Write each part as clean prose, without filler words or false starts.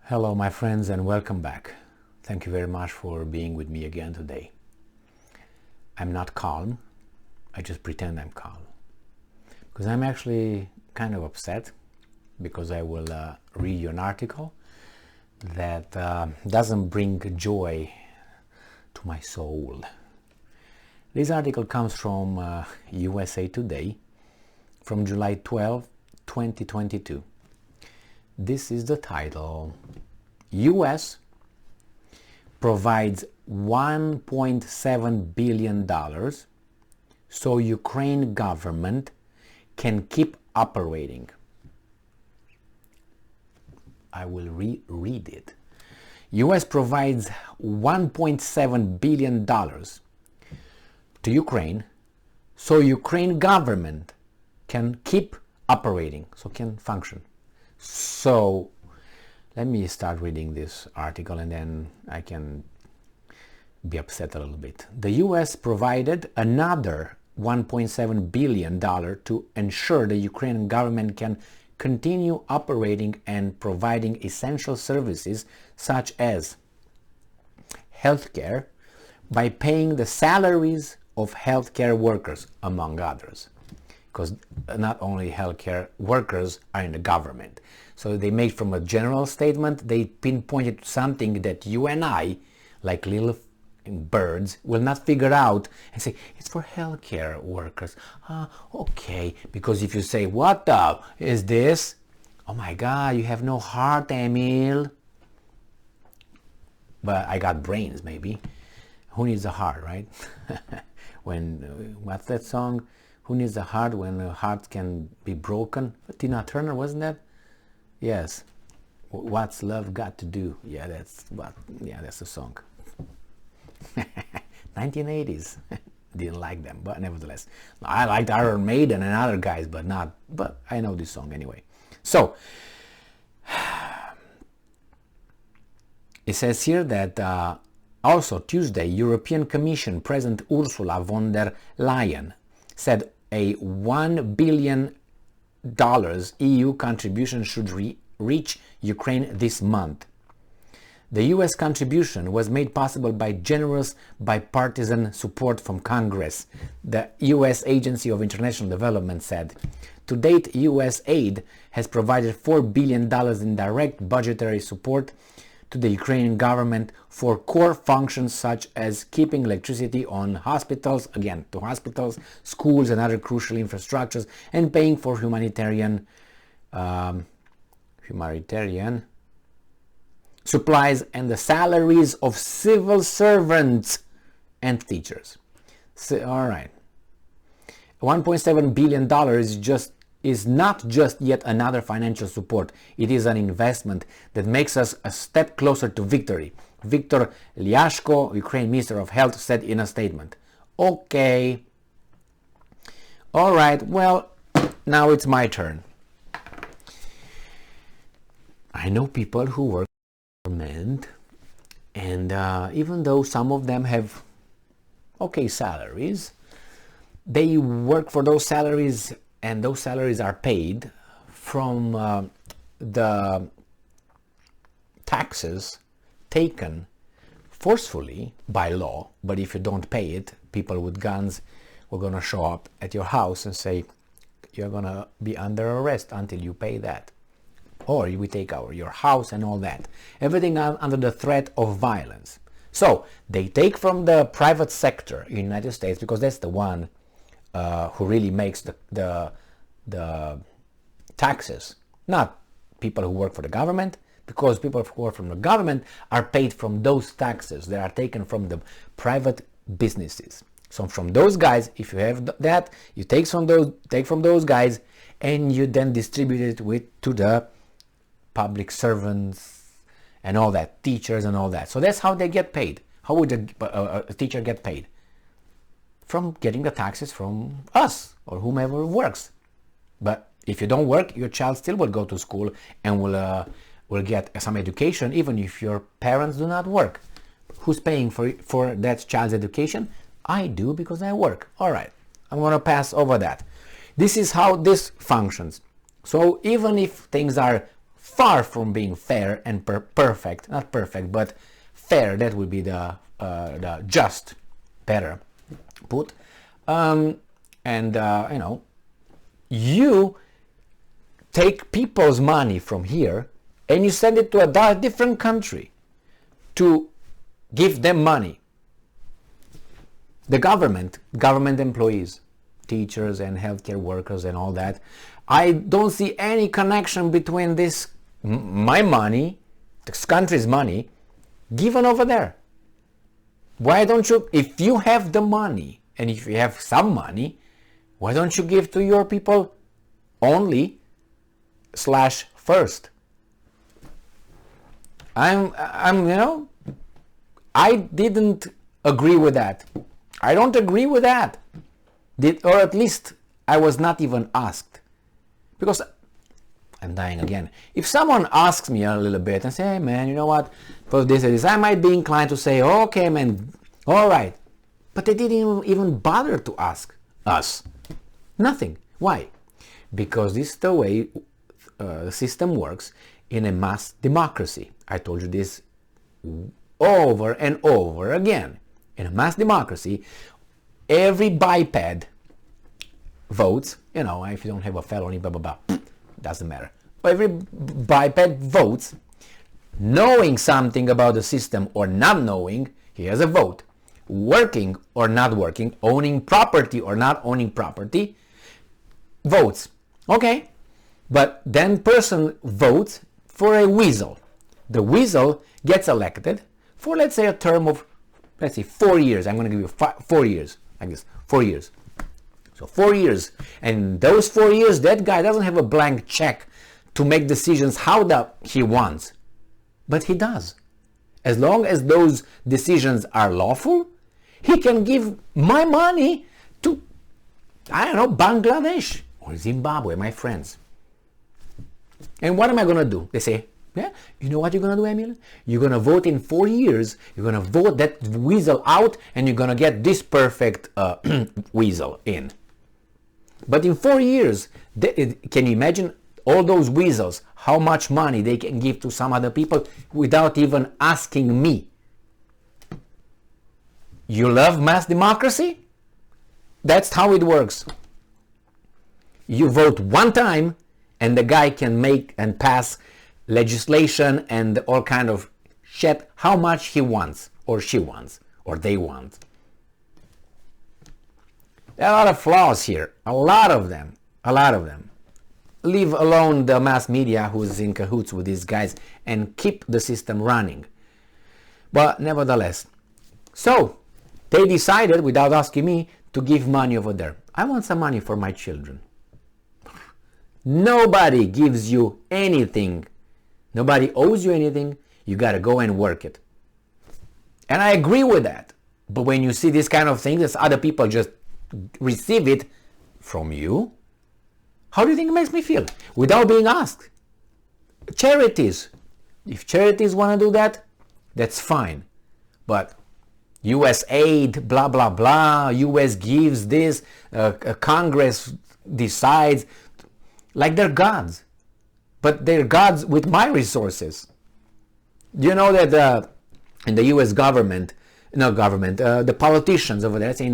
Hello my friends and welcome back. Thank you very much for being with me again today. I'm not calm, I just pretend I'm calm. Because I'm actually kind of upset because I will read you an article that doesn't bring joy to my soul. This article comes from USA Today from July 12, 2022. This is the title: US provides $1.7 billion so Ukraine government can keep operating. I will reread it. US provides $1.7 billion to Ukraine so Ukraine government can keep operating, so can function. So let me start reading this article and then I can be upset a little bit. The US provided another $1.7 billion to ensure the Ukrainian government can continue operating and providing essential services such as healthcare by paying the salaries of healthcare workers, among others. Because not only healthcare workers are in the government. So they made from a general statement, they pinpointed to something that you and I, like little birds, will not figure out and say, it's for healthcare workers. Okay, because if you say, what the is this? Oh my God, you have no heart, Emil. But I got brains, maybe. Who needs a heart, right? What's that song? Who needs a heart when a heart can be broken? Tina Turner, wasn't that? Yes. What's love got to do? Yeah, that's the song. 1980s. Didn't like them, but nevertheless. I liked Iron Maiden and other guys, but I know this song anyway. So, it says here that also Tuesday, European Commission President Ursula von der Leyen said a $1 billion EU contribution should reach Ukraine this month. The US contribution was made possible by generous bipartisan support from Congress, the US Agency of International Development said. To date, US aid has provided $4 billion in direct budgetary support to the Ukrainian government for core functions such as keeping electricity on hospitals, again to hospitals, schools and other crucial infrastructures, and paying for humanitarian supplies and the salaries of civil servants and teachers. So, all right, $1.7 billion is not just yet another financial support. It is an investment that makes us a step closer to victory. Viktor Lyashko, Ukraine Minister of Health, said in a statement. Okay. All right. Well, now it's my turn. I know people who work for government, and even though some of them have okay salaries, they work for those salaries, and those salaries are paid from the taxes taken forcefully by law. But if you don't pay it, people with guns are going to show up at your house and say, you're going to be under arrest until you pay that. Or we take your house and all that. Everything under the threat of violence. So they take from the private sector in the United States, because that's the one who really makes the taxes, not people who work for the government, because people who work from the government are paid from those taxes. They are taken from the private businesses. So from those guys, if you have that, you take from those guys, and you then distribute it to the public servants and all that, teachers and all that. So that's how they get paid. How would a teacher get paid? From getting the taxes from us or whomever works. But if you don't work, your child still will go to school and will get some education, even if your parents do not work. Who's paying for that child's education? I do, because I work. All right, I'm going to pass over that. This is how this functions. So even if things are far from being fair and perfect. Not perfect, but fair. That would be the just, better put. You take people's money from here and you send it to a different country to give them money. The government employees, teachers and healthcare workers and all that, I don't see any connection between this, my money, this country's money, given over there. Why don't you, if you have the money, and if you have some money, why don't you give to your people only / first? I didn't agree with that. I don't agree with that. Or at least I was not even asked. Because I'm dying again. If someone asks me a little bit and say, hey man, you know what, for this and this, I might be inclined to say, okay man, all right. But they didn't even bother to ask us. Nothing. Why? Because this is the way the system works in a mass democracy. I told you this over and over again. In a mass democracy, every biped votes, if you don't have a felony, blah, blah, blah, doesn't matter. But every biped votes, knowing something about the system or not knowing, he has a vote. Working or not working, owning property or not owning property, votes. Okay, but then person votes for a weasel. The weasel gets elected for, let's say, a term of, 4 years. I'm going to give you 4 years, I guess, 4 years. So 4 years, and those 4 years, that guy doesn't have a blank check to make decisions how he wants, but he does. As long as those decisions are lawful, he can give my money to, Bangladesh or Zimbabwe, my friends. And what am I going to do? They say, yeah, you know what you're going to do, Emil? You're going to vote in 4 years, you're going to vote that weasel out, and you're going to get this perfect weasel in. But in 4 years, can you imagine all those weasels, how much money they can give to some other people without even asking me? You love mass democracy? That's how it works. You vote one time and the guy can make and pass legislation and all kind of shit how much he wants or she wants or they want. There are a lot of flaws here, a lot of them. Leave alone the mass media who's in cahoots with these guys and keep the system running. But nevertheless, so they decided without asking me to give money over there. I want some money for my children. Nobody gives you anything. Nobody owes you anything. You got to go and work it. And I agree with that. But when you see this kind of thing, that other people just receive it from you, how do you think it makes me feel? Without being asked. Charities. If charities want to do that, that's fine. But US aid, blah, blah, blah, US gives this, Congress decides, like they're gods. But they're gods with my resources. Do you know that in the US government, the politicians over there, in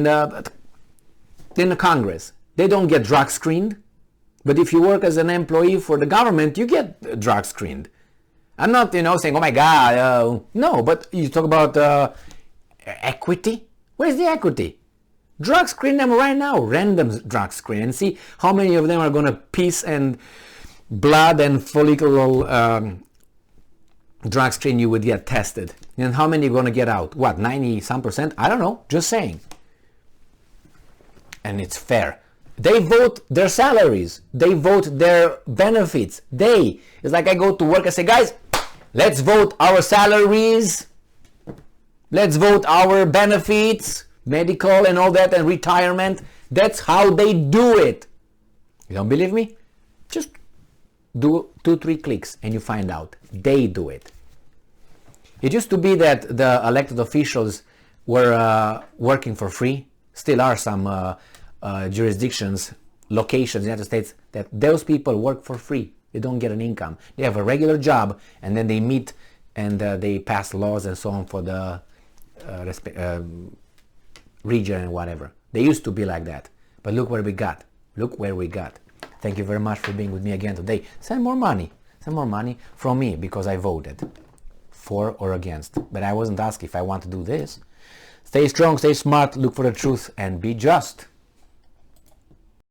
the Congress, they don't get drug screened. But if you work as an employee for the government, you get drug screened. I'm not, saying, oh my God, no, but you talk about equity. Where's the equity? Drug screen them right now, random drug screen, and see how many of them are going to piss and blood and follicular drug screen you would get tested. And how many are going to get out? What, 90-some%? I don't know, just saying. And it's fair. They vote their salaries. They vote their benefits. It's like I go to work and say, guys, let's vote our salaries. Let's vote our benefits, medical and all that, and retirement. That's how they do it. You don't believe me? Just do 2-3 clicks and you find out. They do it. It used to be that the elected officials were working for free. Still are some jurisdictions, locations in the United States that those people work for free. They don't get an income. They have a regular job, and then they meet and they pass laws and so on for the region and whatever. They used to be like that. But look where we got. Look where we got. Thank you very much for being with me again today. Send more money. Send more money from me because I voted for or against. But I wasn't asked if I want to do this. Stay strong, stay smart, look for the truth, and be just.